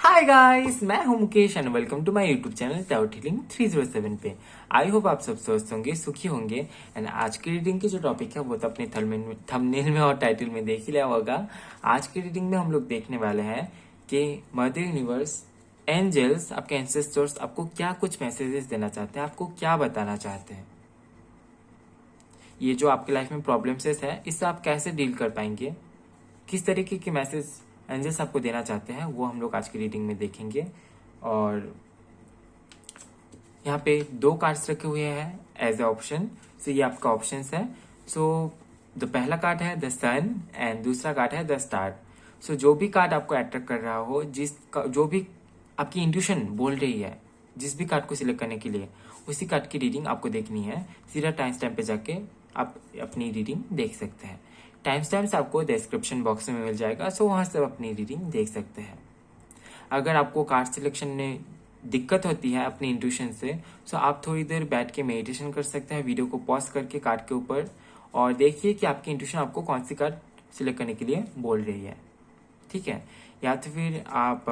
हाय guys, मैं हूं Mukesh and welcome to my YouTube channel thought healing 307 पे। आई होप आप सब स्वस्थ होंगे, सुखी होंगे। एंड आज की रीडिंग की जो टॉपिक है वो तो अपने थंबनेल में और टाइटल में देख ही लिया होगा। आज की रीडिंग में हम लोग देखने वाले हैं कि मदर यूनिवर्स, एंजल्स, आपके एंसेस्टर्स आपको क्या कुछ मैसेजेस देना चाहते हैं, आपको क्या बताना चाहते हैं। ये जो आपकी लाइफ में प्रॉब्लम्स है, इससे आप कैसे डील कर पाएंगे, किस तरीके के मैसेज एंजल्स आपको देना चाहते हैं, वो हम लोग आज की रीडिंग में देखेंगे। और यहाँ पे दो कार्ड्स रखे हुए हैं एज ए ऑप्शन। सो ये आपका ऑप्शंस है। सो द पहला कार्ड है द सन एंड दूसरा कार्ड है द स्टार। सो जो भी कार्ड आपको अट्रैक्ट कर रहा हो, जो भी आपकी इंट्यूशन बोल रही है, जिस भी कार्ड को सिलेक्ट करने के लिए, उसी कार्ड की रीडिंग आपको देखनी है। सीधा टाइम स्टैम्प पे जाके आप अपनी रीडिंग देख सकते हैं। टाइम स्टैम्प्स आपको डिस्क्रिप्शन बॉक्स में मिल जाएगा, सो वहां से आप अपनी रीडिंग देख सकते हैं। अगर आपको कार्ड सिलेक्शन में दिक्कत होती है अपनी इंट्यूशन से, सो आप थोड़ी देर बैठ के मेडिटेशन कर सकते हैं, वीडियो को पॉज करके कार्ड के ऊपर, और देखिए कि आपकी इंट्यूशन आपको कौन सी कार्ड सिलेक्ट करने के लिए बोल रही है। ठीक है। या तो फिर आप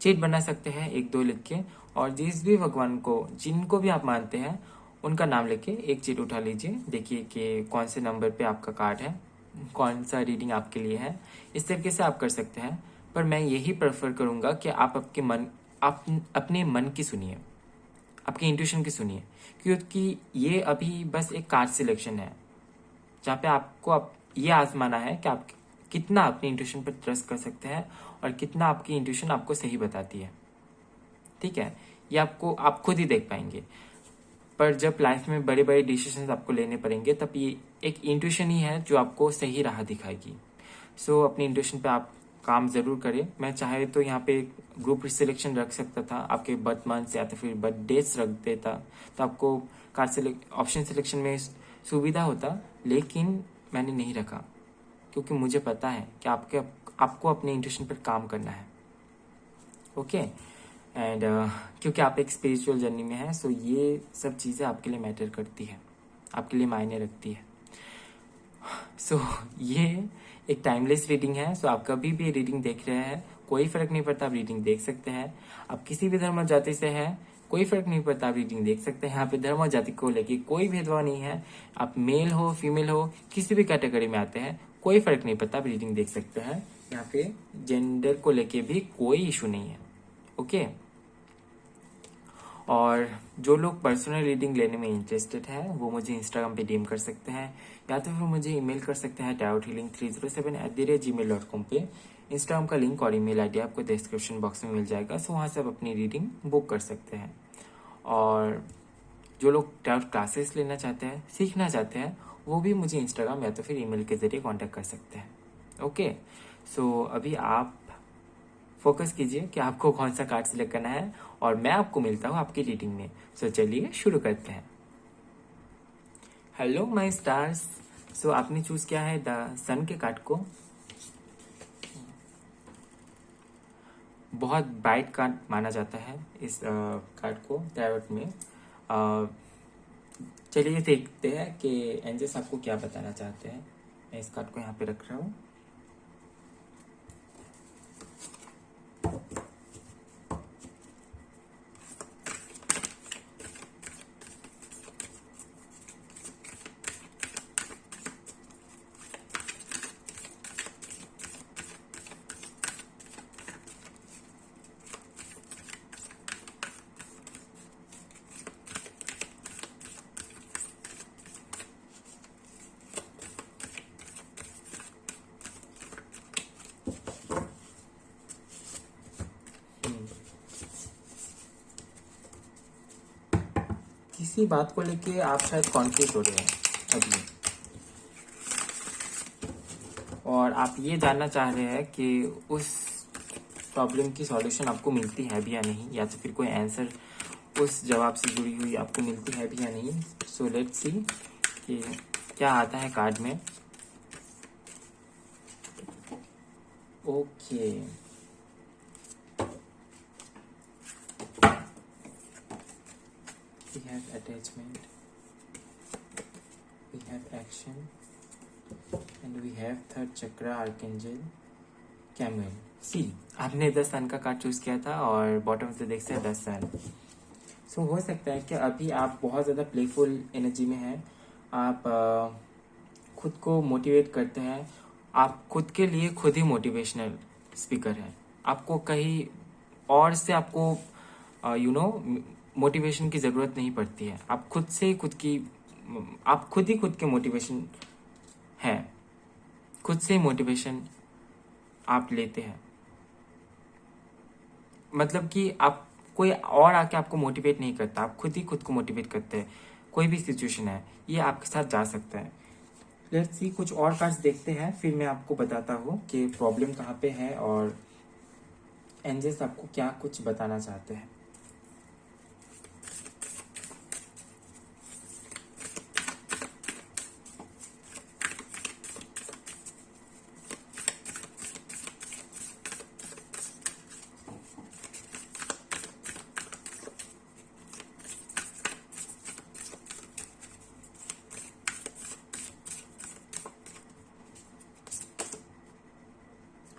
चीट बना सकते हैं एक दो लिख के, और जिस भी भगवान को, जिनको भी आप मानते हैं, उनका नाम लेके एक चीट उठा लीजिए। देखिए कि कौन से नंबर पे आपका कार्ड है, कौन सा रीडिंग आपके लिए है। इस तरीके से आप कर सकते हैं। पर मैं यही प्रेफर करूंगा कि आप अपने मन की सुनिए, आपकी इंट्यूशन की सुनिए, क्योंकि ये अभी बस एक कार्ड सिलेक्शन है, जहाँ पे आपको ये आजमाना है कि आप कितना अपनी इंट्यूशन पर ट्रस्ट कर सकते हैं और कितना आपकी इंट्यूशन आपको सही बताती है। ठीक है। ये आप खुद ही देख पाएंगे। पर जब लाइफ में बड़े बड़े डिसीजंस आपको लेने पड़ेंगे, तब ये एक इंट्यूशन ही है जो आपको सही राह दिखाएगी। सो अपनी इंट्यूशन पे आप काम जरूर करें। मैं चाहे तो यहाँ पे ग्रुप सिलेक्शन रख सकता था, आपके बर्थ मंथ या तो फिर बर्थ डेट्स रख देता, तो आपको कार्ड ऑप्शन सिलेक्शन में सुविधा होता। लेकिन मैंने नहीं रखा, क्योंकि मुझे पता है कि आपको अपने इंट्यूशन पर काम करना है। ओके। एंड क्योंकि आप एक स्पिरिचुअल जर्नी में हैं, सो ये सब चीज़ें आपके लिए मैटर करती है, आपके लिए मायने रखती है। सो ये एक टाइमलेस रीडिंग है। सो आप कभी भी रीडिंग देख रहे हैं, कोई फर्क नहीं पड़ता, आप रीडिंग देख सकते हैं। आप किसी भी धर्म और जाति से हैं, कोई फर्क नहीं पड़ता, आप रीडिंग देख सकते हैं। यहाँ पे धर्म और जाति को लेके कोई भेदभाव नहीं है। आप मेल हो, फीमेल हो, किसी भी कैटेगरी में आते हैं, कोई फर्क नहीं पड़ता, आप रीडिंग देख सकते हैं। यहाँ पे जेंडर को लेके भी कोई इशू नहीं है। ओके। और जो लोग पर्सनल रीडिंग लेने में इंटरेस्टेड है, वो मुझे इंस्टाग्राम पे डीएम कर सकते हैं, या तो फिर मुझे ईमेल कर सकते हैं tarothealing307@gmail.com पे। इंस्टाग्राम का लिंक और ईमेल आईडी आपको डिस्क्रिप्शन बॉक्स में मिल जाएगा, सो वहाँ से आप अपनी रीडिंग बुक कर सकते हैं। और जो लोग टैरोट क्लासेस लेना चाहते हैं, सीखना चाहते हैं, वो भी मुझे इंस्टाग्राम या तो फिर ईमेल के जरिए कॉन्टैक्ट कर सकते हैं। ओके। सो अभी आप फोकस कीजिए कि आपको कौन सा कार्ड सिलेक्ट करना है, और मैं आपको मिलता हूँ आपकी रीडिंग में। सो चलिए शुरू करते हैं। Hello my stars. सो आपने चूज किया है द सन के कार्ड को। बहुत ब्राइट कार्ड माना जाता है इस कार्ड को टैरोट में। चलिए देखते हैं कि एंजल्स आपको क्या बताना चाहते हैं। मैं इस कार्ड को यहाँ पे रख रहा हूँ। किसी बात को लेके आप शायद कॉन्फ्लिक्ट हो रहे हैं अभी, और आप ये जानना चाह रहे हैं कि उस प्रॉब्लम की सॉल्यूशन आपको मिलती है भी या नहीं, या तो फिर कोई आंसर उस जवाब से जुड़ी हुई आपको मिलती है भी या नहीं। सो लेट्स सी कि क्या आता है कार्ड में। Okay. We have attachment, we have action, and we have third chakra archangel। कैमल सी, आपने द सन का कार्ड चूज किया था और बॉटम ऑफ द डेक से द सन। सो हो सकता है कि अभी आप बहुत ज़्यादा प्लेफुल एनर्जी में हैं, आप खुद को मोटिवेट करते हैं, आप खुद के लिए खुद ही मोटिवेशनल स्पीकर हैं। आपको कहीं और से आपको मोटिवेशन की ज़रूरत नहीं पड़ती है। आप खुद से ही आप खुद ही खुद के मोटिवेशन हैं, खुद से ही मोटिवेशन आप लेते हैं। मतलब कि आप कोई और आके आपको मोटिवेट नहीं करता, आप खुद ही खुद को मोटिवेट करते हैं। कोई भी सिचुएशन है, ये आपके साथ जा सकता है। लेट्स सी, कुछ और कार्ड्स देखते हैं, फिर मैं आपको बताता हूँ कि प्रॉब्लम कहाँ पे है और एंजल्स आपको क्या कुछ बताना चाहते हैं।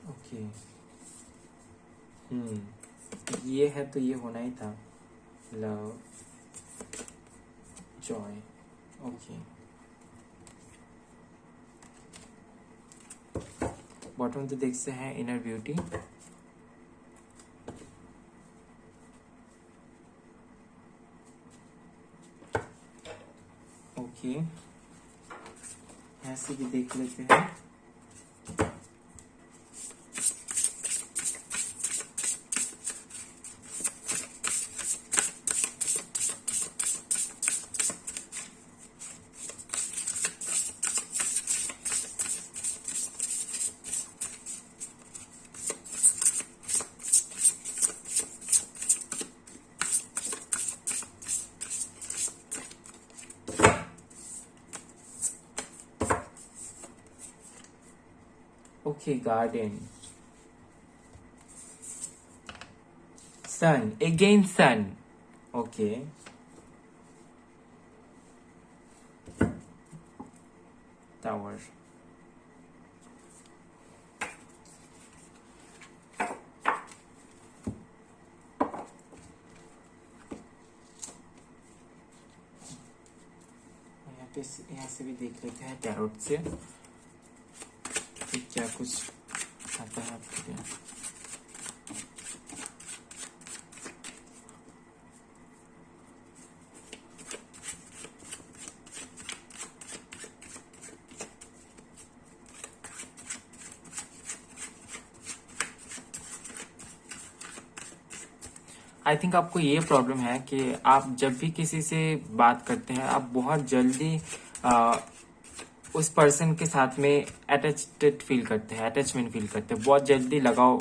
ओके, ये है तो ये होना ही था। Love, Joy, okay. बॉटम तो देख से है इनर ब्यूटी, ओके। ऐसे भी देख लेते हैं। ओके, गार्डन, सन, अगेन सन, ओके। टावर, यहाँ से भी देख लेते हैं टैरोट से कि क्या कुछ आता है आपके लिए। आई थिंक आपको ये प्रॉब्लम है कि आप जब भी किसी से बात करते हैं, आप बहुत जल्दी उस पर्सन के साथ में अटैचमेंट फील करते हैं, बहुत जल्दी लगाव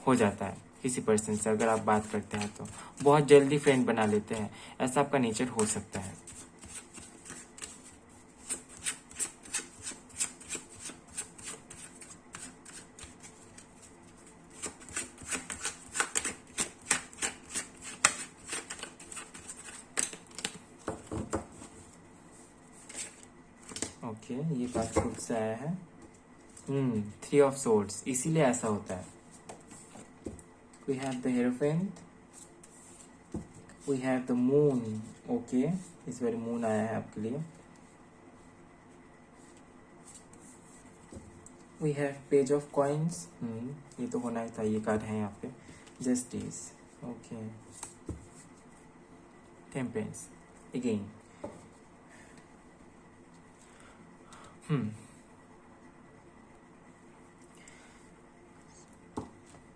हो जाता है किसी पर्सन से। अगर आप बात करते हैं तो बहुत जल्दी फ्रेंड बना लेते हैं, ऐसा आपका नेचर हो सकता है। ओके, ये बात खुद से आया है। 3 ऑफ सोर्ड्स, इसीलिए ऐसा होता है। We have the hierophant, we have the moon, okay, इस बार मून आया है आपके लिए। We have page of coins, ये तो होना ही था, ये कार्ड है यहाँ पे। Justice, okay. Temperance, again.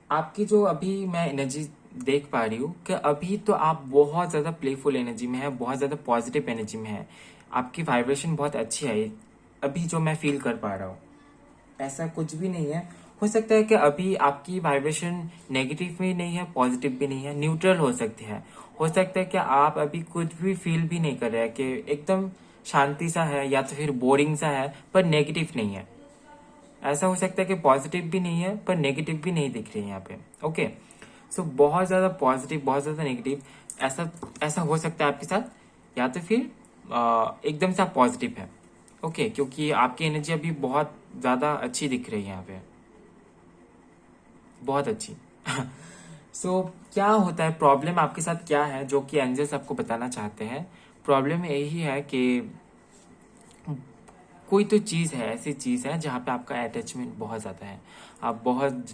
आपकी जो अभी मैं एनर्जी देख पा रही हूँ कि अभी तो आप बहुत ज़्यादा प्लेफुल एनर्जी में है, बहुत ज़्यादा पॉजिटिव एनर्जी में है। आपकी वाइब्रेशन बहुत अच्छी है अभी, जो मैं फील कर पा रहा हूँ। ऐसा कुछ भी नहीं है। हो सकता है कि अभी आपकी वाइब्रेशन नेगेटिव भी नहीं है, पॉजिटिव भी नहीं है, न्यूट्रल हो सकती है। हो सकता है कि आप अभी कुछ भी फील भी नहीं कर रहे हैं, कि एकदम शांति सा है या तो फिर बोरिंग सा है, पर नेगेटिव नहीं है। ऐसा हो सकता है कि पॉजिटिव भी नहीं है पर नेगेटिव भी नहीं दिख रही है यहाँ पे। ओके, सो बहुत ज्यादा पॉजिटिव, बहुत ज्यादा नेगेटिव, ऐसा ऐसा हो सकता है आपके साथ, या तो फिर एकदम से आप पॉजिटिव है। ओके, क्योंकि आपकी एनर्जी अभी बहुत ज्यादा अच्छी दिख रही है यहाँ पे। बहुत अच्छी। सो क्या होता है, प्रॉब्लम आपके साथ क्या है जो कि एंजल्स आपको बताना चाहते हैं? प्रॉब्लम यही है कि कोई तो चीज़ है, ऐसी चीज़ है जहाँ पे आपका अटैचमेंट बहुत ज़्यादा है। आप बहुत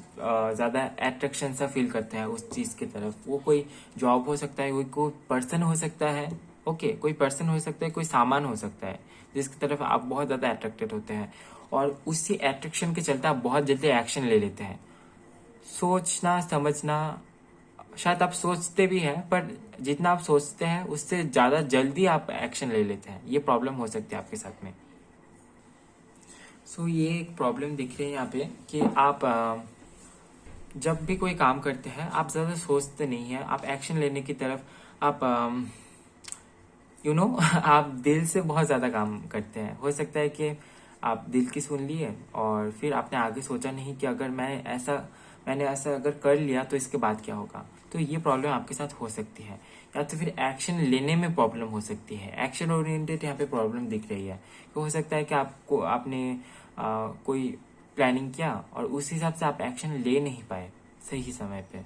ज़्यादा अट्रैक्शन सा फील करते हैं उस चीज़ की तरफ। वो कोई जॉब हो सकता है, कोई पर्सन हो सकता है, ओके, कोई पर्सन हो सकता है, कोई सामान हो सकता है जिसकी तरफ आप बहुत ज़्यादा अट्रैक्टेड होते हैं, और उसी अट्रैक्शन के चलते आप बहुत जल्दी एक्शन ले लेते हैं। सोचना समझना, शायद आप सोचते भी हैं, पर जितना आप सोचते हैं उससे ज़्यादा जल्दी आप एक्शन ले लेते हैं। ये प्रॉब्लम हो सकती है आपके साथ में। ये एक प्रॉब्लम दिख रही है यहाँ पे कि आप जब भी कोई काम करते हैं आप ज़्यादा सोचते नहीं हैं, आप एक्शन लेने की तरफ आप आप दिल से बहुत ज़्यादा काम करते हैं। हो सकता है कि आप दिल की सुन लिए और फिर आपने आगे सोचा नहीं कि अगर मैंने ऐसा अगर कर लिया तो इसके बाद क्या होगा। तो ये प्रॉब्लम आपके साथ हो सकती है, या तो फिर एक्शन लेने में प्रॉब्लम हो सकती है। एक्शन ओरिएंटेड यहाँ पे प्रॉब्लम दिख रही है। तो हो सकता है कि आपने कोई प्लानिंग किया और उस हिसाब से आप एक्शन ले नहीं पाए सही समय पे।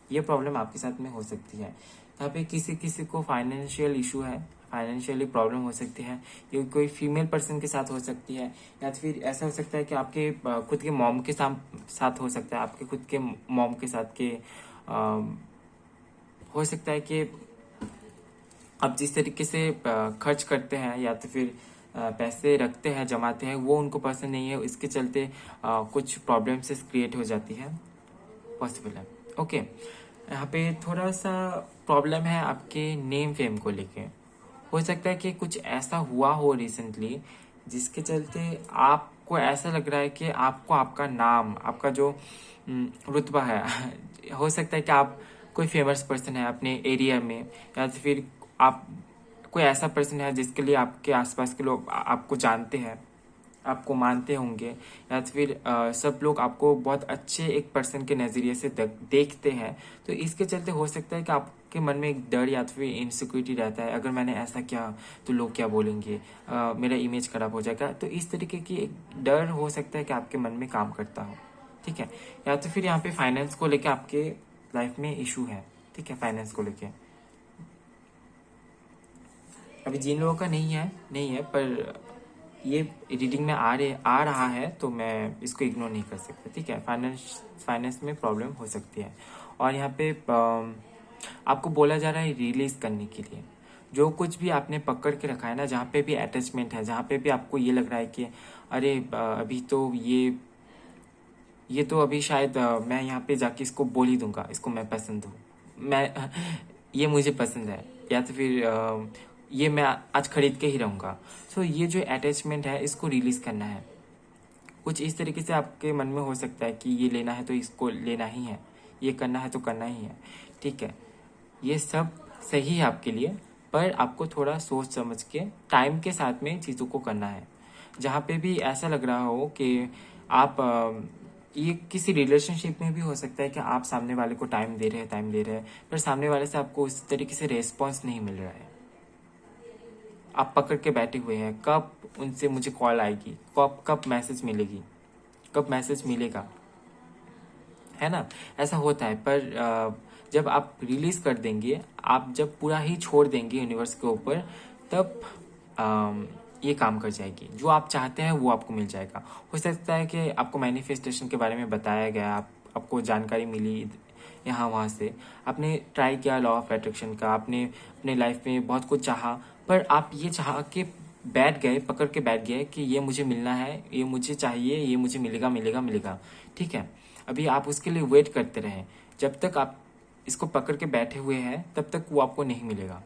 ये प्रॉब्लम आपके साथ में हो सकती है। यहाँ पे किसी किसी को फाइनेंशियल इशू है, फाइनेंशियली प्रॉब्लम हो सकती है। ये कोई फीमेल पर्सन के साथ हो सकती है, या तो फिर ऐसा हो सकता है कि आपके खुद के मॉम के साथ हो सकता है, आपके खुद के मॉम के साथ के हो सकता है कि आप जिस तरीके से खर्च करते हैं या तो फिर पैसे रखते हैं, जमाते हैं, वो उनको पसंद नहीं है। इसके चलते कुछ प्रॉब्लम्स क्रिएट हो जाती है, पॉसिबल है। ओके, यहाँ पे थोड़ा सा प्रॉब्लम है आपके नेम फेम को लेके। हो सकता है कि कुछ ऐसा हुआ हो रिसेंटली जिसके चलते आपको ऐसा लग रहा है कि आपको आपका नाम, आपका जो रुतबा है हो सकता है कि आप कोई फेमस पर्सन है अपने एरिया में, या तो फिर आप कोई ऐसा पर्सन है जिसके लिए आपके आसपास के लोग आपको जानते हैं, आपको मानते होंगे, या तो फिर सब लोग आपको बहुत अच्छे एक पर्सन के नज़रिए से देखते हैं। तो इसके चलते हो सकता है कि आपके मन में एक डर या तो फिर इनसिक्योरिटी रहता है, अगर मैंने ऐसा किया तो लोग क्या बोलेंगे, मेरा इमेज खराब हो जाएगा। तो इस तरीके की एक डर हो सकता है कि आपके मन में काम करता हो, ठीक है। या तो फिर यहाँ पे फाइनेंस को लेके आपके लाइफ में इशू है, ठीक है, फाइनेंस को लेके। अभी जिन लोगों का नहीं है, पर ये रीडिंग में आ रहा है तो मैं इसको इग्नोर नहीं कर सकता, ठीक है। फाइनेंस में प्रॉब्लम हो सकती है। और यहाँ पे आपको बोला जा रहा है रिलीज करने के लिए जो कुछ भी आपने पकड़ के रखा है ना, जहाँ पे भी अटैचमेंट है, जहाँ पे भी आपको ये लग रहा है कि अरे अभी तो ये तो अभी शायद मैं यहाँ पे जाके इसको बोल ही दूंगा, इसको मैं पसंद हूँ, मैं ये मुझे पसंद है, या तो फिर ये मैं आज खरीद के ही रहूँगा। ये जो अटैचमेंट है इसको रिलीज करना है। कुछ इस तरीके से आपके मन में हो सकता है कि ये लेना है तो इसको लेना ही है, ये करना है तो करना ही है, ठीक है। ये सब सही है आपके लिए, पर आपको थोड़ा सोच समझ के टाइम के साथ में चीज़ों को करना है। जहाँ पे भी ऐसा लग रहा हो कि आप ये किसी रिलेशनशिप में भी हो सकता है कि आप सामने वाले को टाइम दे रहे हैं, पर सामने वाले से आपको उस तरीके से रेस्पॉन्स नहीं मिल रहा है। आप पकड़ के बैठे हुए हैं, कब उनसे मुझे कॉल आएगी, कब मैसेज मिलेगी, कब मैसेज मिलेगा, है ना। ऐसा होता है। पर जब आप रिलीज कर देंगे, आप जब पूरा ही छोड़ देंगे यूनिवर्स के ऊपर, तब ये काम कर जाएगी। जो आप चाहते हैं वो आपको मिल जाएगा। हो सकता है कि आपको मैनिफेस्टेशन के बारे में बताया गया, आपको जानकारी मिली यहाँ वहाँ से, आपने ट्राई किया लॉ ऑफ अट्रैक्शन का, आपने अपने लाइफ में बहुत कुछ चाहा, पर आप ये चाह के बैठ गए, पकड़ के बैठ गए कि ये मुझे मिलना है, ये मुझे चाहिए, ये मुझे मिलेगा, ठीक है। अभी आप उसके लिए वेट करते रहें। जब तक आप इसको पकड़ के बैठे हुए हैं तब तक वो आपको नहीं मिलेगा।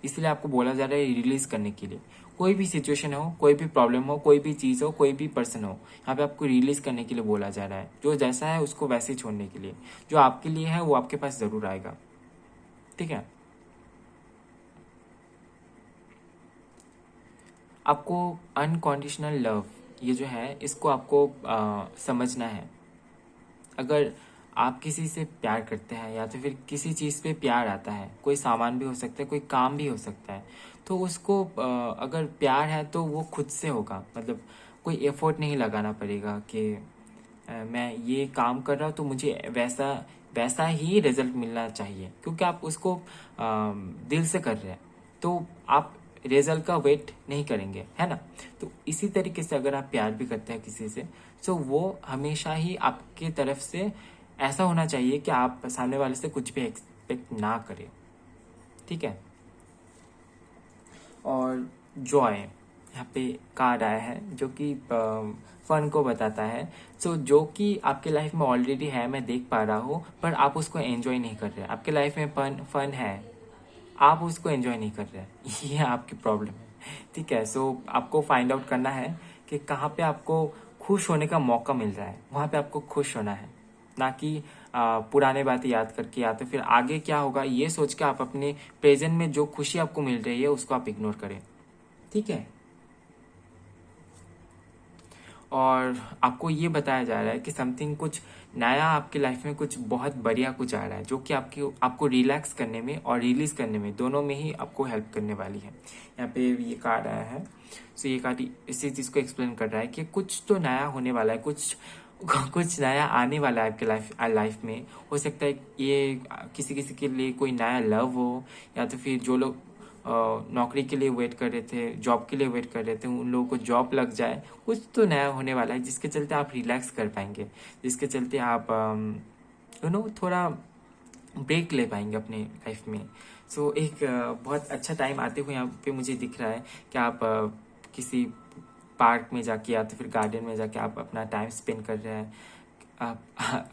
इसलिए आपको बोला जा रहा है रिलीज करने के लिए। कोई भी सिचुएशन हो, कोई भी प्रॉब्लम हो, कोई भी चीज़ हो, कोई भी पर्सन हो, यहाँ पे आपको रिलीज करने के लिए बोला जा रहा है। जो जैसा है उसको वैसे ही छोड़ने के लिए। जो आपके लिए है वो आपके पास ज़रूर आएगा, ठीक है। आपको अनकंडीशनल लव, ये जो है इसको आपको समझना है। अगर आप किसी से प्यार करते हैं या तो फिर किसी चीज़ पे प्यार आता है, कोई सामान भी हो सकता है, कोई काम भी हो सकता है, तो उसको अगर प्यार है तो वो खुद से होगा। मतलब कोई एफर्ट नहीं लगाना पड़ेगा कि मैं ये काम कर रहा हूँ तो मुझे वैसा वैसा ही रिजल्ट मिलना चाहिए, क्योंकि आप उसको दिल से कर रहे हैं तो आप रिजल्ट का वेट नहीं करेंगे, है ना। तो इसी तरीके से अगर आप प्यार भी करते हैं किसी से, तो वो हमेशा ही आपके तरफ से ऐसा होना चाहिए कि आप सामने वाले से कुछ भी एक्सपेक्ट ना करें, ठीक है। और जॉय, यहाँ पे कार्ड आया है जो कि फन को बताता है। सो जो कि आपके लाइफ में ऑलरेडी है, मैं देख पा रहा हूँ, पर आप उसको एंजॉय नहीं कर रहे। आपके लाइफ में फन है, आप उसको एंजॉय नहीं कर रहे। ये आपकी प्रॉब्लम है, ठीक है। सो आपको फाइंड आउट करना है कि कहाँ पे आपको खुश होने का मौका मिल रहा है, वहाँ पे आपको खुश होना है, ना कि पुराने बातें याद करके या तो फिर आगे क्या होगा ये सोच के आप अपने प्रेजेंट में जो खुशी आपको मिल रही है उसको आप इग्नोर करें, ठीक है। और आपको ये बताया जा रहा है कि समथिंग कुछ नया आपकी लाइफ में कुछ बहुत बढ़िया कुछ आ रहा है, जो कि आपको रिलैक्स करने में और रिलीज करने में दोनों में ही आपको हेल्प करने वाली है। यहाँ पे ये कार्ड आया है, सो ये कार्ड इसी चीज को एक्सप्लेन कर रहा है कि कुछ तो नया होने वाला है, कुछ नया आने वाला है आपके लाइफ में। हो सकता है ये किसी किसी के लिए कोई नया लव हो, या तो फिर जो लोग नौकरी के लिए वेट कर रहे थे, जॉब के लिए वेट कर रहे थे, उन लोगों को जॉब लग जाए। कुछ तो नया होने वाला है जिसके चलते आप रिलैक्स कर पाएंगे, जिसके चलते आप थोड़ा ब्रेक ले पाएंगे अपने लाइफ में। सो एक बहुत अच्छा टाइम आते हुए यहाँ पे मुझे दिख रहा है कि आप किसी पार्क में जाके या तो फिर गार्डन में जाके आप अपना टाइम स्पेंड कर रहे हैं, आप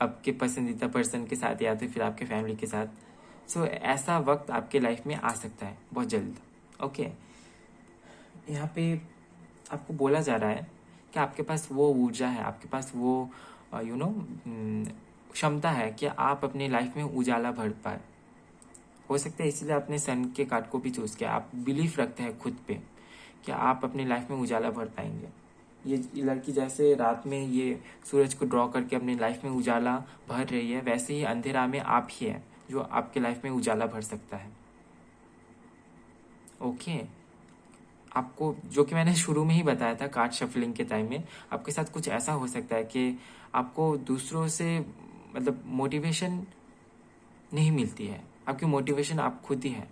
आपके पसंदीदा पर्सन के साथ या तो फिर आपके फैमिली के साथ। सो ऐसा वक्त आपके लाइफ में आ सकता है बहुत जल्द, ओके। यहाँ पे आपको बोला जा रहा है कि आपके पास वो ऊर्जा है, आपके पास वो क्षमता है कि आप अपनी लाइफ में उजाला भर पाए। हो सकता है इसलिए आपने सन के कार्ड को भी चूज किया। आप बिलीफ रखते हैं खुद पे कि आप अपनी लाइफ में उजाला भर पाएंगे। ये लड़की जैसे रात में ये सूरज को ड्रॉ करके अपनी लाइफ में उजाला भर रही है, वैसे ही अंधेरा में आप ही है जो आपके लाइफ में उजाला भर सकता है, ओके। आपको जो कि मैंने शुरू में ही बताया था कार्ड शफलिंग के टाइम में, आपके साथ कुछ ऐसा हो सकता है कि आपको दूसरों से मतलब मोटिवेशन नहीं मिलती है। आपकी मोटिवेशन आप खुद ही है,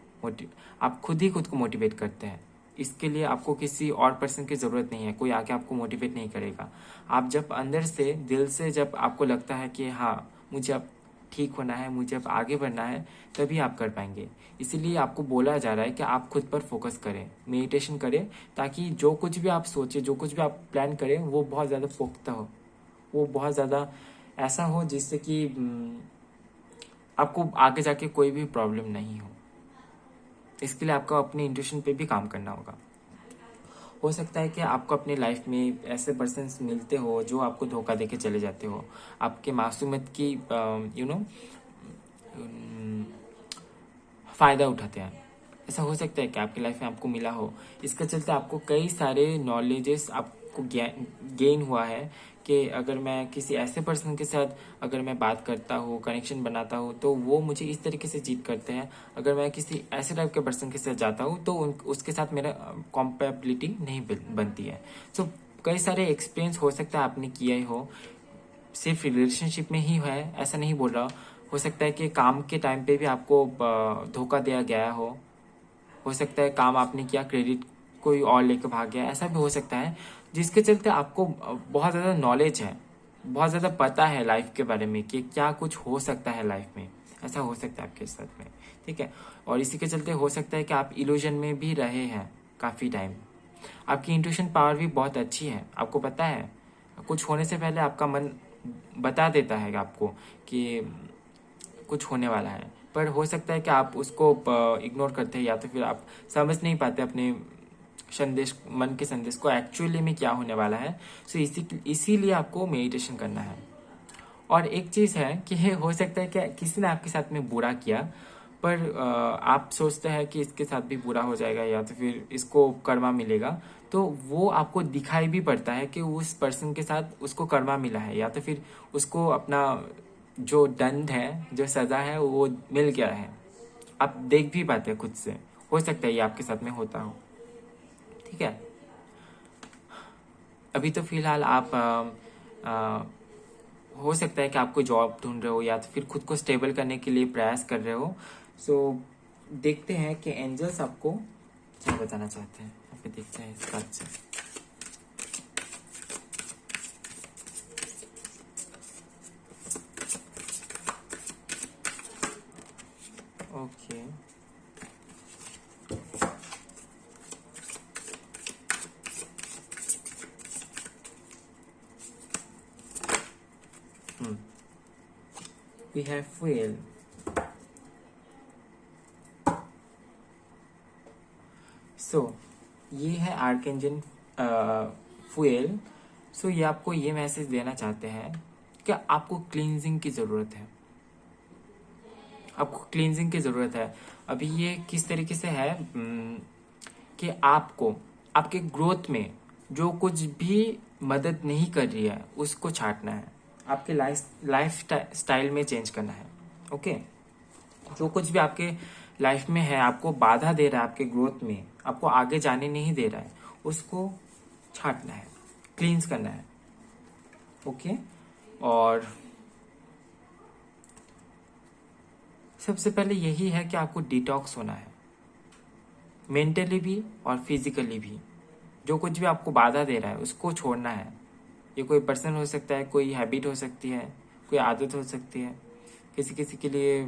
आप खुद ही खुद को मोटिवेट करते हैं। इसके लिए आपको किसी और पर्सन की ज़रूरत नहीं है, कोई आके आपको मोटिवेट नहीं करेगा। आप जब अंदर से दिल से जब आपको लगता है कि हाँ मुझे अब ठीक होना है, मुझे अब आगे बढ़ना है, तभी आप कर पाएंगे। इसीलिए आपको बोला जा रहा है कि आप खुद पर फोकस करें, मेडिटेशन करें, ताकि जो कुछ भी आप सोचें, जो कुछ भी आप प्लान करें, वो बहुत ज़्यादा पुख्ता हो, वो बहुत ज़्यादा ऐसा हो जिससे कि आपको आगे जाके कोई भी प्रॉब्लम नहीं हो। इसके लिए आपको अपने इंट्यूशन पे भी काम करना होगा। हो सकता है कि आपको अपनी लाइफ में ऐसे पर्सन मिलते हो जो आपको धोखा देके चले जाते हो, आपके मासूमियत की फायदा उठाते हैं। ऐसा हो सकता है कि आपकी लाइफ में आपको मिला हो, इसके चलते आपको कई सारे नॉलेजेस आपको गेन हुआ है कि अगर मैं किसी ऐसे पर्सन के साथ अगर मैं बात करता हूँ, कनेक्शन बनाता हूँ, तो वो मुझे इस तरीके से चीट करते हैं। अगर मैं किसी ऐसे टाइप के पर्सन के साथ जाता हूँ तो उसके साथ मेरा कॉम्पेबिलिटी नहीं बनती है। सो कई सारे एक्सपीरियंस हो सकता है आपने किया ही हो, सिर्फ रिलेशनशिप में ही है ऐसा नहीं बोल रहा। हो सकता है कि काम के टाइम पे भी आपको धोखा दिया गया हो सकता है काम आपने किया, क्रेडिट कोई और लेकर भाग गया, ऐसा भी हो सकता है। जिसके चलते आपको बहुत ज़्यादा नॉलेज है, बहुत ज़्यादा पता है लाइफ के बारे में कि क्या कुछ हो सकता है लाइफ में, ऐसा हो सकता है आपके साथ में, ठीक है। और इसी के चलते हो सकता है कि आप इल्यूजन में भी रहे हैं काफ़ी टाइम। आपकी इंट्यूशन पावर भी बहुत अच्छी है, आपको पता है कुछ होने से पहले आपका मन बता देता है आपको कि कुछ होने वाला है, पर हो सकता है कि आप उसको इग्नोर करते हैं या तो फिर आप समझ नहीं पाते अपने संदेश, मन के संदेश को एक्चुअली में क्या होने वाला है। सो इसीलिए आपको मेडिटेशन करना है। और एक चीज़ है कि हो सकता है कि किसी ने आपके साथ में बुरा किया, पर आप सोचते हैं कि इसके साथ भी बुरा हो जाएगा या तो फिर इसको कर्मा मिलेगा, तो वो आपको दिखाई भी पड़ता है कि उस पर्सन के साथ उसको कर्मा मिला है या तो फिर उसको अपना जो दंड है, जो सज़ा है, वो मिल गया है। आप देख भी पाते हैं खुद से। हो सकता है ये आपके साथ में होता हो, ठीक है। अभी तो फिलहाल आप हो सकता है कि आपको जॉब ढूंढ रहे हो या तो फिर खुद को स्टेबल करने के लिए प्रयास कर रहे हो। सो देखते हैं कि एंजल्स आपको क्या बताना चाहते हैं। यहाँ पे देखते हैं इस बात से। Okay, we have fuel. So ये है आर्कएंजल फ्यूल। सो ये आपको ये मैसेज देना चाहते हैं कि आपको क्लींजिंग की ज़रूरत है। आपको क्लींजिंग की ज़रूरत है। अभी ये किस तरीके से है कि आपको आपके ग्रोथ में जो कुछ भी मदद नहीं कर रही है उसको छांटना है। आपके लाइफ स्टाइल में चेंज करना है। ओके, जो कुछ भी आपके लाइफ में है, आपको बाधा दे रहा है आपके ग्रोथ में, आपको आगे जाने नहीं दे रहा है, उसको छांटना है, क्लींस करना है। ओके, और सबसे पहले यही है कि आपको डिटॉक्स होना है, मेंटली भी और फिजिकली भी। जो कुछ भी आपको बाधा दे रहा है उसको छोड़ना है। ये कोई पर्सन हो सकता है, कोई हैबिट हो सकती है, कोई आदत हो सकती है, किसी किसी के लिए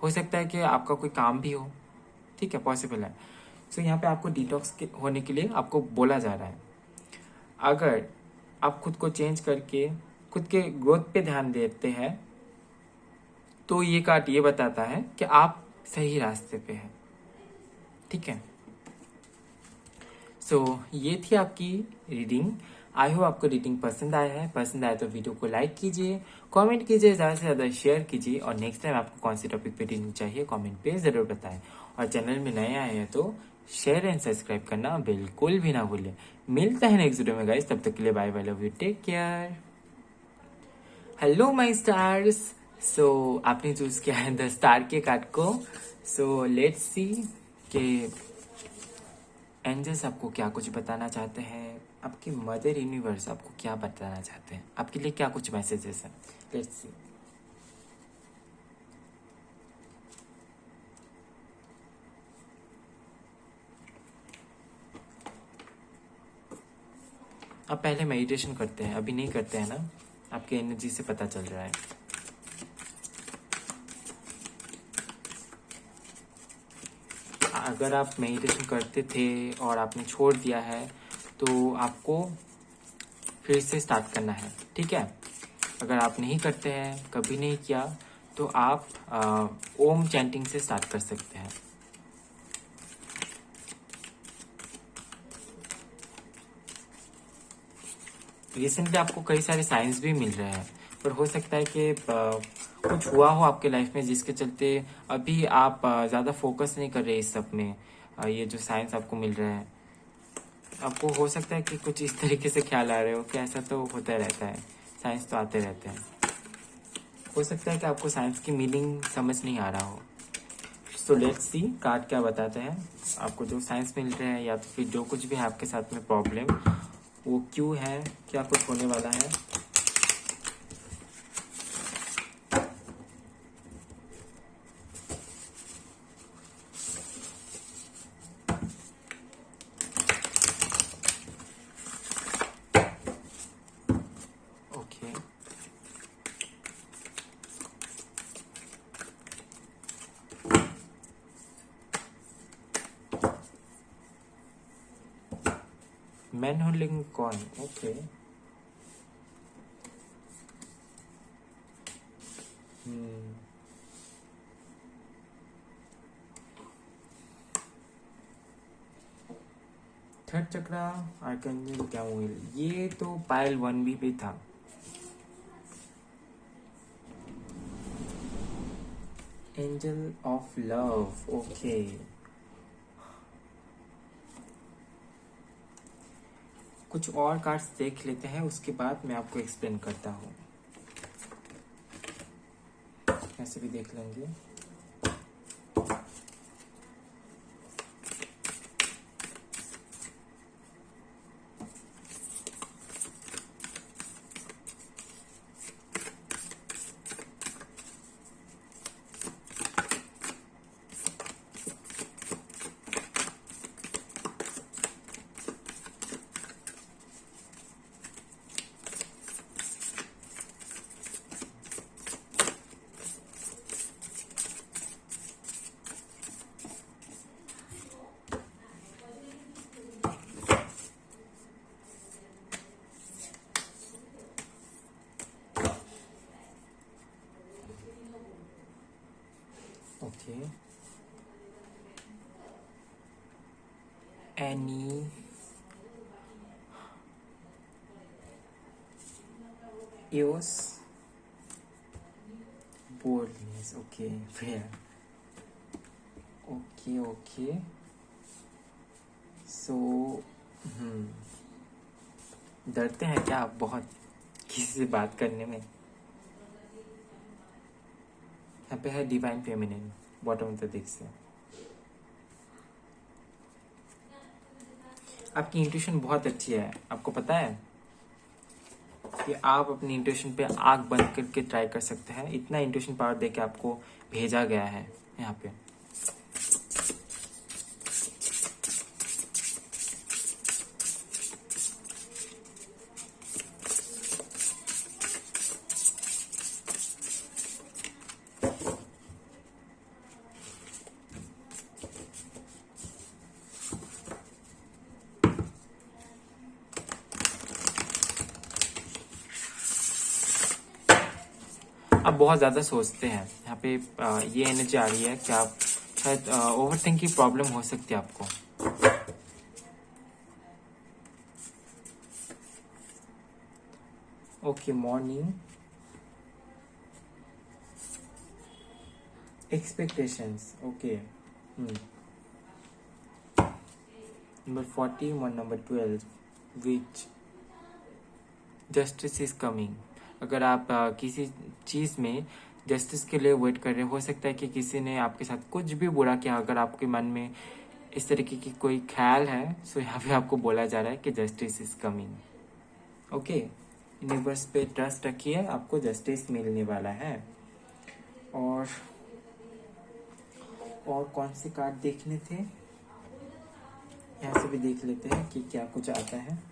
हो सकता है कि आपका कोई काम भी हो। ठीक है, पॉसिबल है। सो यहाँ पे आपको डिटॉक्स होने के लिए आपको बोला जा रहा है। अगर आप खुद को चेंज करके खुद के ग्रोथ पे ध्यान देते हैं तो ये कार्ड ये बताता है कि आप सही रास्ते पे हैं। ठीक है, सो ये थी आपकी रीडिंग। आई होप आपको रीडिंग पसंद आया है। पसंद आया तो वीडियो को लाइक कीजिए, कमेंट कीजिए, ज़्यादा से ज़्यादा शेयर कीजिए, और नेक्स्ट टाइम आपको कौन सी टॉपिक पे रीडिंग चाहिए कमेंट पे ज़रूर बताएं। और चैनल में नए आए हैं तो शेयर एंड सब्सक्राइब करना बिल्कुल भी ना भूलें। मिलता है नेक्स्ट वीडियो में गाइस, तब तक के लिए bye bye, love you, take care. Hello my stars. So आपने चूज किया है द स्टार के कार्ड को। सो लेट्स सी कि एंजल्स आपको क्या कुछ बताना चाहते हैं, आपकी मदर यूनिवर्स आपको क्या बताना चाहते हैं, आपके लिए क्या कुछ मैसेजेस हैं। Let's see. अब पहले मेडिटेशन करते हैं, अभी नहीं करते हैं ना, आपकी एनर्जी से पता चल रहा है। अगर आप मेडिटेशन करते थे और आपने छोड़ दिया है तो आपको फिर से स्टार्ट करना है। ठीक है, अगर आप नहीं करते हैं, कभी नहीं किया, तो आप ओम चैंटिंग से स्टार्ट कर सकते हैं। रिसेंटली आपको कई सारे साइंस भी मिल रहे हैं, पर हो सकता है कि कुछ हुआ हो आपके लाइफ में जिसके चलते अभी आप ज़्यादा फोकस नहीं कर रहे इस सब में। ये जो साइंस आपको मिल रहा है, आपको हो सकता है कि कुछ इस तरीके से ख्याल आ रहे हो कि ऐसा तो होता रहता है, साइंस तो आते रहते हैं। हो सकता है कि आपको साइंस की मीनिंग समझ नहीं आ रहा हो। सो लेट्स सी कार्ड क्या बताते हैं। आपको जो साइंस मिल रहे हैं या तो फिर जो कुछ भी है आपके साथ में प्रॉब्लम, वो क्यों है, क्या कुछ होने वाला है। Okay, man holding coin. Okay, third chakra archangel Chamuel, ये तो पायल 1 भी था। Angel of love. ओके, कुछ और कार्ड्स देख लेते हैं, उसके बाद मैं आपको एक्सप्लेन करता हूँ। ऐसे भी देख लेंगे। Okay, any use boldness, okay fair, okay okay. So डरते हैं क्या आप बहुत किसी से बात करने में? यहाँ पे है divine feminine, bottom of the दिख से। आपकी इंट्यूशन बहुत अच्छी है, आपको पता है कि आप अपनी इंट्यूशन पे आंख बंद करके ट्राई कर सकते हैं। इतना इंट्यूशन पावर देके आपको भेजा गया है यहाँ पे। आप बहुत ज़्यादा सोचते हैं यहाँ पे। ये एनर्जी आ रही है कि आप शायद ओवर थिंक की प्रॉब्लम हो सकती है आपको। Okay, morning expectations, okay. Number 40 और number 12 which justice is coming. अगर आप किसी चीज़ में जस्टिस के लिए वेट कर रहे हो सकता है कि किसी ने आपके साथ कुछ भी बुरा किया। अगर आपके मन में इस तरीके की कोई ख्याल है तो यहाँ पे आपको बोला जा रहा है कि justice is coming. Okay, universe पे ट्रस्ट रखिए, आपको जस्टिस मिलने वाला है। और कौन से कार्ड देखने थे, यहाँ से भी देख लेते हैं कि क्या कुछ आता है।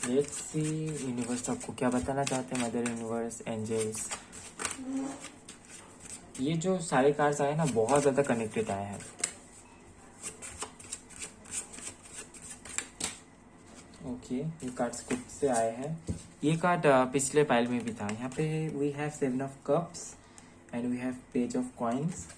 लेट्स सी यूनिवर्स आपको क्या बताना चाहते हैं, मदर यूनिवर्स, एंजल्स। ये जो सारे कार्ड्स आए ना बहुत ज़्यादा कनेक्टेड आए हैं। ओके, ये कार्ड्स खुद से आए हैं। ये कार्ड पिछले पाइल में भी था। यहाँ पे we have 7 of cups and we have page of coins.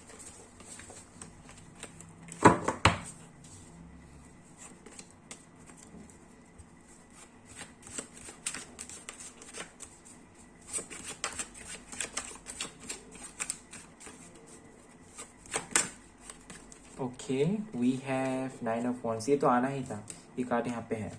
Okay, we have 9 of wands. ये तो आना ही था, ये कार्ड यहाँ पे है।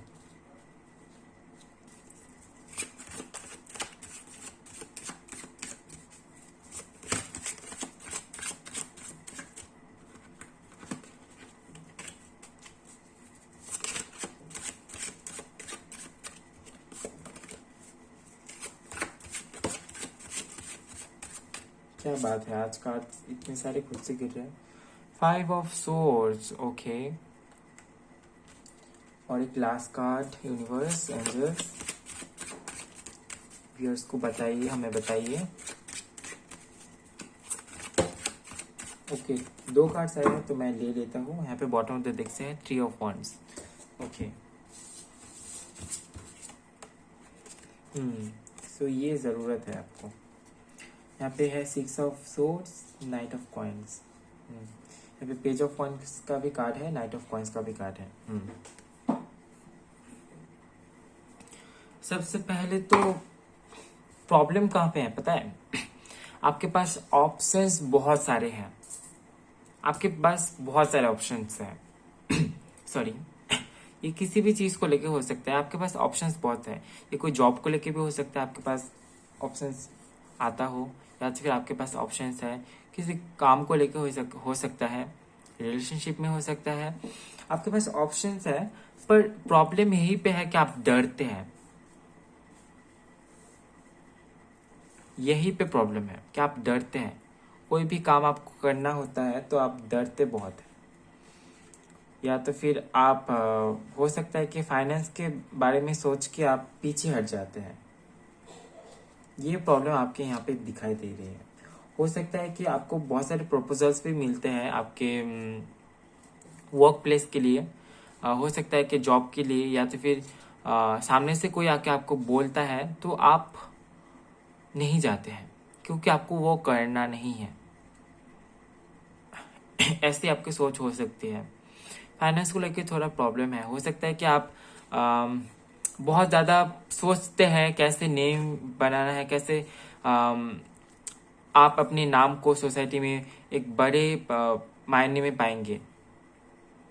क्या बात है, आज कार्ड इतने सारे खुद से गिर रहे हैं। 5 ऑफ सोर्ड्स, ओके। और एक last card, universe, angels. Viewers को बताइए, हमें बताइए। ओके, 2 कार्ड्स आए हैं तो मैं ले लेता हूँ। यहाँ पे बॉटम ऑफ द डेक से है 3 ऑफ वॉन्ड्स। ओके, सो ये ज़रूरत है आपको। यहाँ पे है 6 of swords, night of coins. यहाँ पे पेज ऑफ कॉइन्स का भी कार्ड है, नाइट ऑफ कॉइन्स का भी कार्ड है। सबसे पहले तो प्रॉब्लम कहाँ पे है पता है? आपके पास ऑप्शंस बहुत सारे हैं, आपके पास बहुत सारे ऑप्शंस हैं। सॉरी, ये किसी भी चीज़ को लेके हो सकता है, आपके पास ऑप्शंस बहुत है। ये कोई जॉब को लेके भी हो सकता है, आपके पास ऑप्शंस आता हो, या फिर आपके पास ऑप्शंस है किसी काम को लेके हो सकता है, रिलेशनशिप में हो सकता है। आपके पास ऑप्शंस है, पर प्रॉब्लम यही पे है कि आप डरते हैं। यही पे प्रॉब्लम है कि आप डरते हैं। कोई भी काम आपको करना होता है तो आप डरते बहुत हैं। या तो फिर आप हो सकता है कि फाइनेंस के बारे में सोच के आप पीछे हट जाते हैं। ये प्रॉब्लम आपके यहाँ पे दिखाई दे रही है। हो सकता है कि आपको बहुत सारे प्रपोजल्स भी मिलते हैं आपके वर्क प्लेस के लिए। हो सकता है कि जॉब के लिए, या तो फिर सामने से कोई आके आपको बोलता है तो आप नहीं जाते हैं क्योंकि आपको वो करना नहीं है। ऐसी आपकी सोच हो सकती है। फाइनेंस को लेकर थोड़ा प्रॉब्लम है। हो सकता है कि आप बहुत ज़्यादा सोचते हैं कैसे नेम बनाना है, कैसे आप अपने नाम को सोसाइटी में एक बड़े मायने में पाएंगे,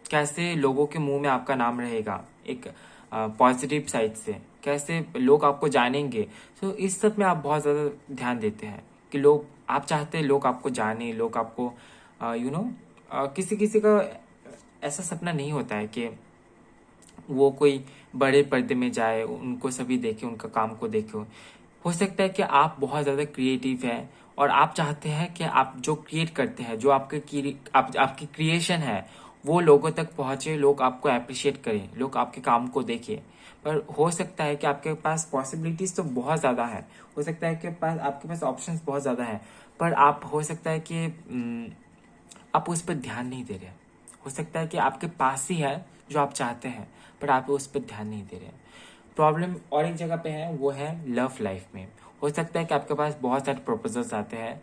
कैसे लोगों के मुंह में आपका नाम रहेगा एक पॉजिटिव साइड से, कैसे लोग आपको जानेंगे। तो इस सब में आप बहुत ज़्यादा ध्यान देते हैं कि लोग, आप चाहते हैं लोग आपको जाने, लोग आपको किसी किसी का ऐसा सपना नहीं होता है कि वो कोई बड़े पर्दे में जाए, उनको सभी देखे, उनका काम को देखे। हो सकता है कि आप बहुत ज़्यादा क्रिएटिव हैं और आप चाहते हैं कि आप जो क्रिएट करते हैं, जो आपकी क्रिएशन है, वो लोगों तक पहुंचे, लोग आपको अप्रिशिएट करें, लोग आपके काम को देखें। पर हो सकता है कि आपके पास पॉसिबिलिटीज तो बहुत ज़्यादा है, हो सकता है कि आपके पास ऑप्शंस बहुत ज़्यादा है, पर आप, हो सकता है कि आप उस पर ध्यान नहीं दे रहे। हो सकता है कि आपके पास ही है जो आप चाहते हैं, पर आप उस पर ध्यान नहीं दे रहे। प्रॉब्लम और एक जगह पे है, वो है लव लाइफ में। हो सकता है कि आपके पास बहुत सारे प्रपोजल्स आते हैं,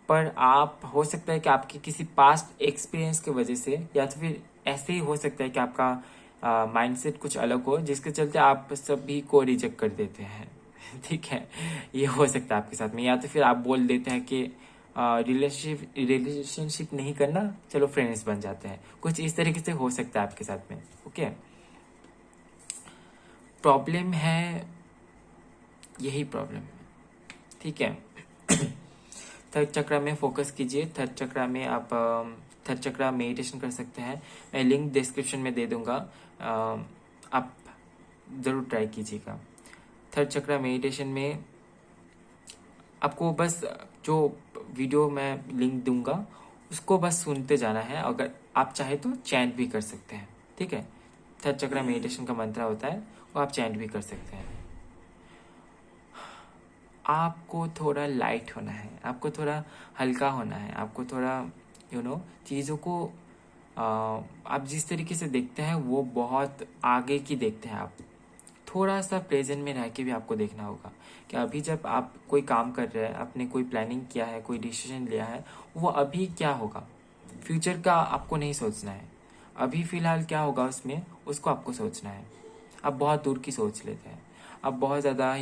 पर आप, हो सकता है कि आपके किसी पास्ट एक्सपीरियंस की वजह से, या तो फिर ऐसे ही हो सकता है कि आपका माइंडसेट कुछ अलग हो, जिसके चलते आप सभी को रिजेक्ट कर देते हैं। ठीक है, ये हो सकता है आपके साथ में। या तो फिर आप बोल देते हैं कि रिलेशनशिप नहीं करना, चलो फ्रेंड्स बन जाते हैं। कुछ इस तरीके से हो सकता है आपके साथ में। ओके, प्रॉब्लम है, यही प्रॉब्लम है। ठीक है, थर्ड चक्र में फोकस कीजिए। थर्ड चक्र में आप थर्ड चक्र मेडिटेशन कर सकते हैं। मैं लिंक डिस्क्रिप्शन में दे दूंगा, आप ज़रूर ट्राई कीजिएगा। थर्ड चक्र मेडिटेशन में आपको बस जो वीडियो मैं लिंक दूंगा उसको बस सुनते जाना है। अगर आप चाहे तो चैंट भी कर सकते हैं। ठीक है, थर्ड चक्र मेडिटेशन का मंत्र होता है, वो आप चैंट भी कर सकते हैं। आपको थोड़ा लाइट होना है, आपको थोड़ा हल्का होना है, आपको थोड़ा चीज़ों को आप जिस तरीके से देखते हैं वो बहुत आगे की देखते हैं। आप थोड़ा सा प्रेजेंट में रह के भी आपको देखना होगा कि अभी जब आप कोई काम कर रहे हैं, आपने कोई प्लानिंग किया है, कोई डिसीजन लिया है, वो अभी क्या होगा। फ्यूचर का आपको नहीं सोचना है, अभी फ़िलहाल क्या होगा उसमें, उसको आपको सोचना है। आप बहुत दूर की सोच लेते हैं, आप बहुत ज़्यादा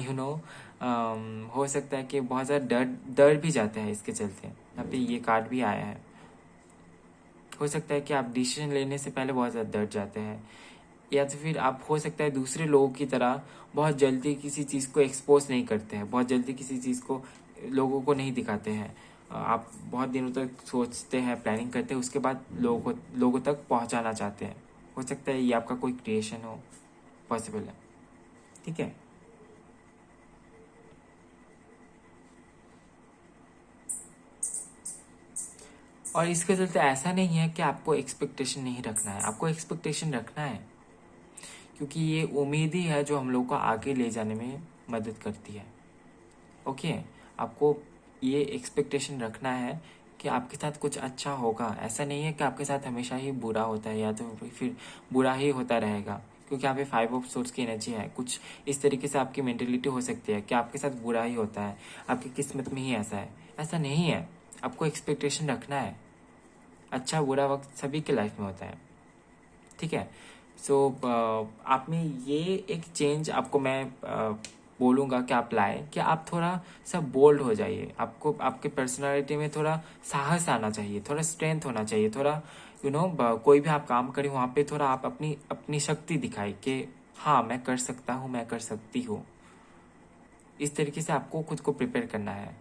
हो सकता है कि बहुत ज़्यादा डर भी जाते हैं इसके चलते। यहाँ पे ये कार्ड भी आया है। हो सकता है कि आप डिसीजन लेने से पहले बहुत ज़्यादा डर जाते हैं, या तो फिर आप, हो सकता है दूसरे लोगों की तरह बहुत जल्दी किसी चीज़ को एक्सपोज नहीं करते हैं, बहुत जल्दी किसी चीज़ को लोगों को नहीं दिखाते हैं। आप बहुत दिनों तक सोचते हैं, प्लानिंग करते हैं, उसके बाद लोगों तक पहुंचाना चाहते हैं। हो सकता है ये आपका कोई क्रिएशन हो, पॉसिबल है। ठीक है, और इसके चलते ऐसा नहीं है कि आपको एक्सपेक्टेशन नहीं रखना है, आपको एक्सपेक्टेशन रखना है, क्योंकि ये उम्मीद ही है जो हम लोग को आगे ले जाने में मदद करती है। ओके, आपको ये एक्सपेक्टेशन रखना है कि आपके साथ कुछ अच्छा होगा। ऐसा नहीं है कि आपके साथ हमेशा ही बुरा होता है या तो फिर बुरा ही होता रहेगा, क्योंकि यहाँ पे 5 ऑफ सोर्स की एनर्जी है। कुछ इस तरीके से आपकी मेंटेलिटी हो सकती है कि आपके साथ बुरा ही होता है, आपकी किस्मत में ही ऐसा है। ऐसा नहीं है, आपको एक्सपेक्टेशन रखना है। अच्छा बुरा वक्त सभी के लाइफ में होता है। ठीक है, सो आप में ये एक चेंज आपको मैं बोलूँगा कि आप लाए, कि आप थोड़ा सा बोल्ड हो जाइए। आपको आपके पर्सनालिटी में थोड़ा साहस आना चाहिए, थोड़ा स्ट्रेंथ होना चाहिए, थोड़ा कोई भी आप काम करें वहाँ पे थोड़ा आप अपनी अपनी शक्ति दिखाई कि हाँ मैं कर सकता हूँ, मैं कर सकती हूँ। इस तरीके से आपको खुद को प्रिपेयर करना है।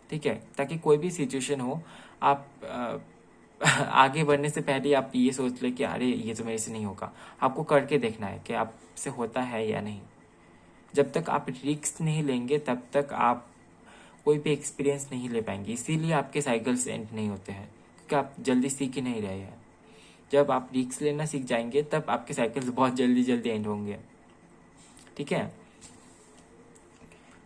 ठीक है, ताकि कोई भी सिचुएशन हो, आप आगे बढ़ने से पहले आप ये सोच ले कि अरे ये तो मेरे से नहीं होगा। आपको करके देखना है कि आपसे होता है या नहीं। जब तक आप रिस्क नहीं लेंगे तब तक आप कोई भी एक्सपीरियंस नहीं ले पाएंगे। इसीलिए आपके साइकिल्स एंड नहीं होते हैं, क्योंकि आप जल्दी सीख ही नहीं रहे हैं। जब आप रिस्क लेना सीख जाएंगे तब आपके साइकिल्स बहुत जल्दी जल्दी एंड होंगे। ठीक है,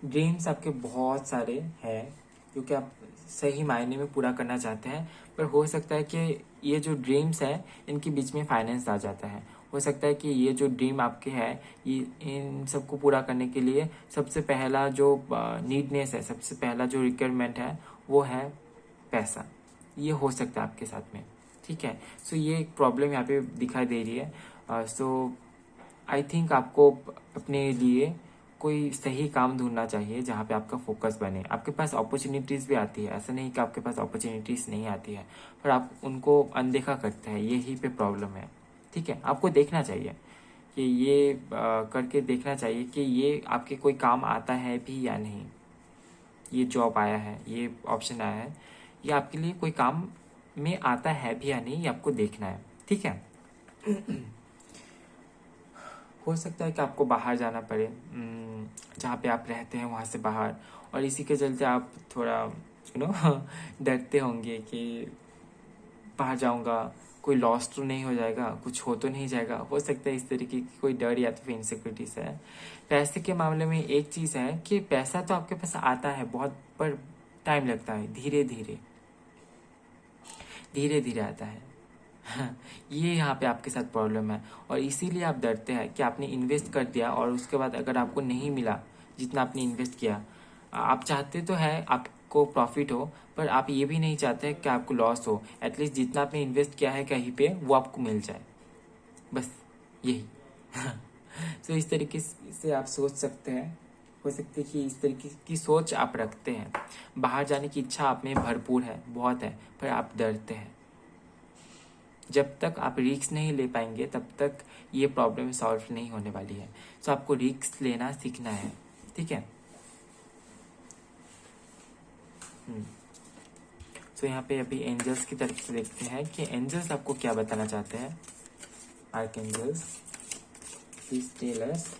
ड्रीम्स आपके बहुत सारे हैं, जो कि आप सही मायने में पूरा करना चाहते हैं, पर हो सकता है कि ये जो ड्रीम्स है इनके बीच में फाइनेंस आ जाता है। हो सकता है कि ये जो ड्रीम आपके है, ये इन सबको पूरा करने के लिए सबसे पहला जो नीडनेस है, सबसे पहला जो रिक्वायरमेंट है वो है पैसा। ये हो सकता है आपके साथ में, ठीक है। सो ये एक प्रॉब्लम यहाँ पे दिखाई दे रही है। सो आई थिंक आपको अपने लिए कोई सही काम ढूंढना चाहिए जहाँ पे आपका फोकस बने। आपके पास अपॉर्चुनिटीज़ भी आती है, ऐसा नहीं कि आपके पास अपॉर्चुनिटीज़ नहीं आती है, पर आप उनको अनदेखा करते हैं, यही पे प्रॉब्लम है, ठीक है। आपको देखना चाहिए कि ये करके देखना चाहिए कि ये आपके कोई काम आता है भी या नहीं। ये जॉब आया है, ये ऑप्शन आया है, ये आपके लिए कोई काम में आता है भी या नहीं, ये आपको देखना है, ठीक है। हो सकता है कि आपको बाहर जाना पड़े, जहाँ पे आप रहते हैं वहाँ से बाहर, और इसी के चलते आप थोड़ा डरते होंगे कि बाहर जाऊँगा, कोई लॉस तो नहीं हो जाएगा, कुछ हो तो नहीं जाएगा। हो सकता है इस तरीके की कोई डर या तो फिर इनसिक्योरिटीज है। पैसे के मामले में एक चीज़ है कि पैसा तो आपके पास आता है बहुत, पर टाइम लगता है, धीरे धीरे धीरे धीरे आता है। ये यहाँ पे आपके साथ प्रॉब्लम है, और इसीलिए आप डरते हैं कि आपने इन्वेस्ट कर दिया और उसके बाद अगर आपको नहीं मिला जितना आपने इन्वेस्ट किया। आप चाहते तो है आपको प्रॉफिट हो, पर आप ये भी नहीं चाहते कि आपको लॉस हो। एटलीस्ट जितना आपने इन्वेस्ट किया है कहीं पे वो आपको मिल जाए, बस यही। तो इस तरीके से आप सोच सकते हैं। हो सकता है कि इस तरीके की सोच आप रखते हैं। बाहर जाने की इच्छा आप में भरपूर है, बहुत है, पर आप डरते हैं। जब तक आप रिस्क नहीं ले पाएंगे तब तक ये प्रॉब्लम सॉल्व नहीं होने वाली है। तो आपको रिस्क लेना सीखना है, ठीक है। तो यहाँ पे अभी एंजल्स की तरफ से देखते हैं कि एंजल्स आपको क्या बताना चाहते हैं। Archangels, please tell us.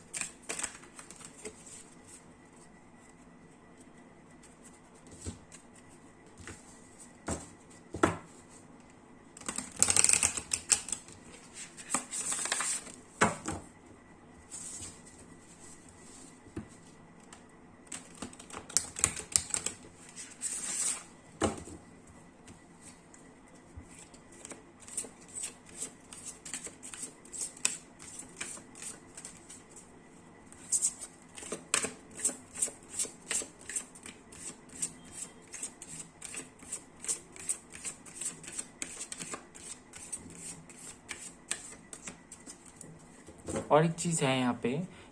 और एक चीज़ है यहाँ पे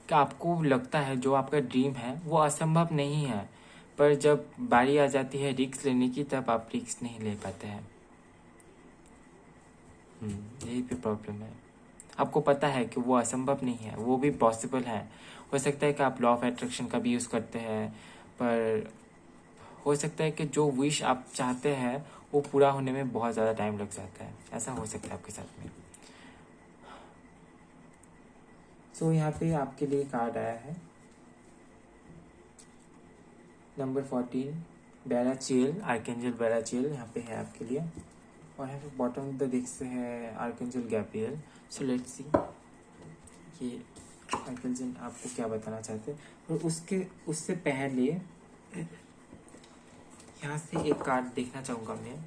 कि आपको लगता है जो आपका ड्रीम है वो असंभव नहीं है, पर जब बारी आ जाती है रिस्क लेने की तब आप रिस्क नहीं ले पाते हैं। यही पे प्रॉब्लम है। आपको पता है कि वो असंभव नहीं है, वो भी पॉसिबल है। हो सकता है कि आप लॉ ऑफ अट्रैक्शन का भी यूज़ करते हैं, पर हो सकता है कि जो विश आप चाहते हैं वो पूरा होने में बहुत ज़्यादा टाइम लग जाता है। ऐसा हो सकता है आपके साथ में। सो यहाँ पे आपके लिए कार्ड आया है नंबर 14, बेराचियल, आर्कएंजल बेराचियल यहाँ पे है आपके लिए। और यहाँ पे बॉटम ऑफ द डेक से है archangel Gabriel. So let's see कि आर्कएंजल आपको क्या बताना चाहते हैं। और उससे पहले यहाँ से एक कार्ड देखना चाहूँगा मैं।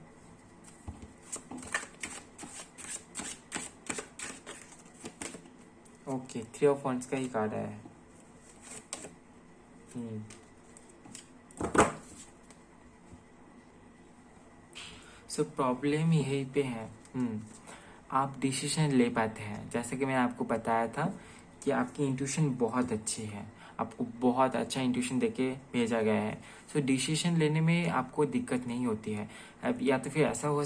ओके, 3 ऑफ वंड्स का ही कार्ड आया है। सो प्रॉब्लम यही पे है। आप डिसीजन ले पाते हैं, जैसे कि मैंने आपको बताया था कि आपकी इंट्यूशन बहुत अच्छी है, आपको बहुत अच्छा इंट्यूशन देके भेजा गया है। सो डिसीजन लेने में आपको दिक्कत नहीं होती है। अब या तो फिर ऐसा हो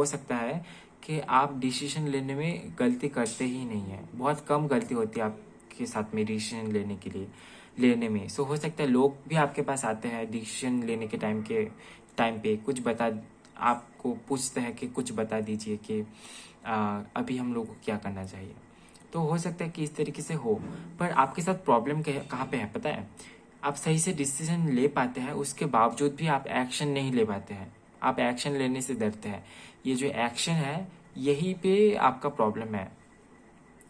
सकता है कि आप डिसीजन लेने में गलती करते ही नहीं है, बहुत कम गलती होती है आपके साथ में डिसीजन लेने में। सो हो सकता है लोग भी आपके पास आते हैं डिसीजन लेने के टाइम पे कुछ आपको पूछते हैं कि कुछ बता दीजिए कि अभी हम लोग को क्या करना चाहिए। तो हो सकता है कि इस तरीके से हो, पर आपके साथ प्रॉब्लम कहाँ पे है पता है। आप सही से डिसीजन ले पाते हैं, उसके बावजूद भी आप एक्शन नहीं ले पाते हैं। आप एक्शन लेने से डरते हैं। ये जो एक्शन है यही पे आपका प्रॉब्लम है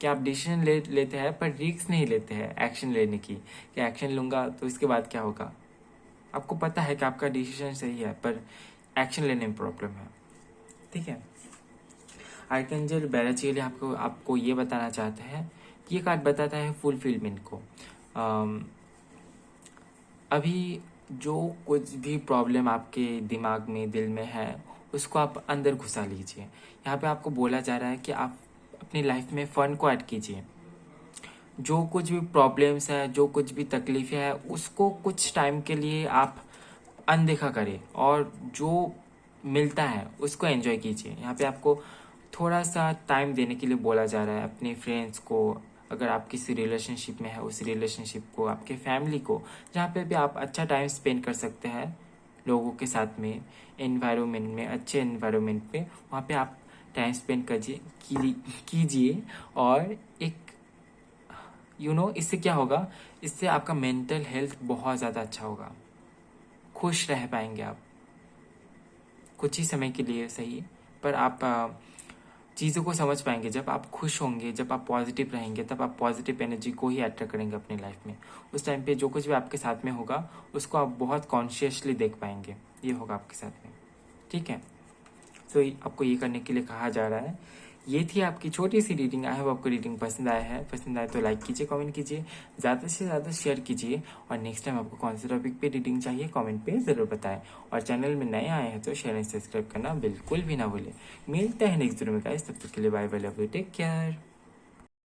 कि आप डिसीजन लेते हैं पर रिस्क नहीं लेते हैं एक्शन लेने की, कि एक्शन लूंगा तो इसके बाद क्या होगा। आपको पता है कि आपका डिसीजन सही है, पर एक्शन लेने में प्रॉब्लम है। ठीक है। आर्कएंजल बैराचियल आपको ये बताना चाहते हैं कि ये कार्ड बताता है फुलफिलमेंट को। अभी जो कुछ भी प्रॉब्लम आपके दिमाग में, दिल में है, उसको आप अंदर घुसा लीजिए। यहाँ पे आपको बोला जा रहा है कि आप अपनी लाइफ में फन को ऐड कीजिए। जो कुछ भी प्रॉब्लम्स है, जो कुछ भी तकलीफें हैं, उसको कुछ टाइम के लिए आप अनदेखा करें और जो मिलता है उसको एंजॉय कीजिए। यहाँ पे आपको थोड़ा सा टाइम देने के लिए बोला जा रहा है अपने फ्रेंड्स को, अगर आप किसी रिलेशनशिप में है उस रिलेशनशिप को, आपके फैमिली को, जहाँ पे भी आप अच्छा टाइम स्पेंड कर सकते हैं लोगों के साथ में, एनवायरनमेंट में, अच्छे एनवायरनमेंट पे, वहाँ पे आप टाइम स्पेंड कीजिए। और एक इससे क्या होगा, इससे आपका मेंटल हेल्थ बहुत ज़्यादा अच्छा होगा, खुश रह पाएंगे आप कुछ ही समय के लिए सही, पर आप चीज़ों को समझ पाएंगे। जब आप खुश होंगे, जब आप पॉजिटिव रहेंगे, तब आप पॉजिटिव एनर्जी को ही अट्रैक्ट करेंगे अपनी लाइफ में। उस टाइम पे जो कुछ भी आपके साथ में होगा उसको आप बहुत कॉन्शियसली देख पाएंगे। ये होगा आपके साथ में। ठीक है। तो आपको ये करने के लिए कहा जा रहा है। ये थी आपकी छोटी सी रीडिंग। आई होप आपको रीडिंग पसंद आया है। पसंद आए तो लाइक कीजिए, कमेंट कीजिए, ज़्यादा से ज़्यादा शेयर कीजिए। और नेक्स्ट टाइम आपको कौन से टॉपिक पे रीडिंग चाहिए कमेंट पे ज़रूर बताएं। और चैनल में नए आए हैं तो शेयर एंड सब्सक्राइब करना बिल्कुल भी ना भूलें। मिलते हैं नेक्स्ट वीडियो में गाइस, तब तक के लिए bye bye, love you, take care.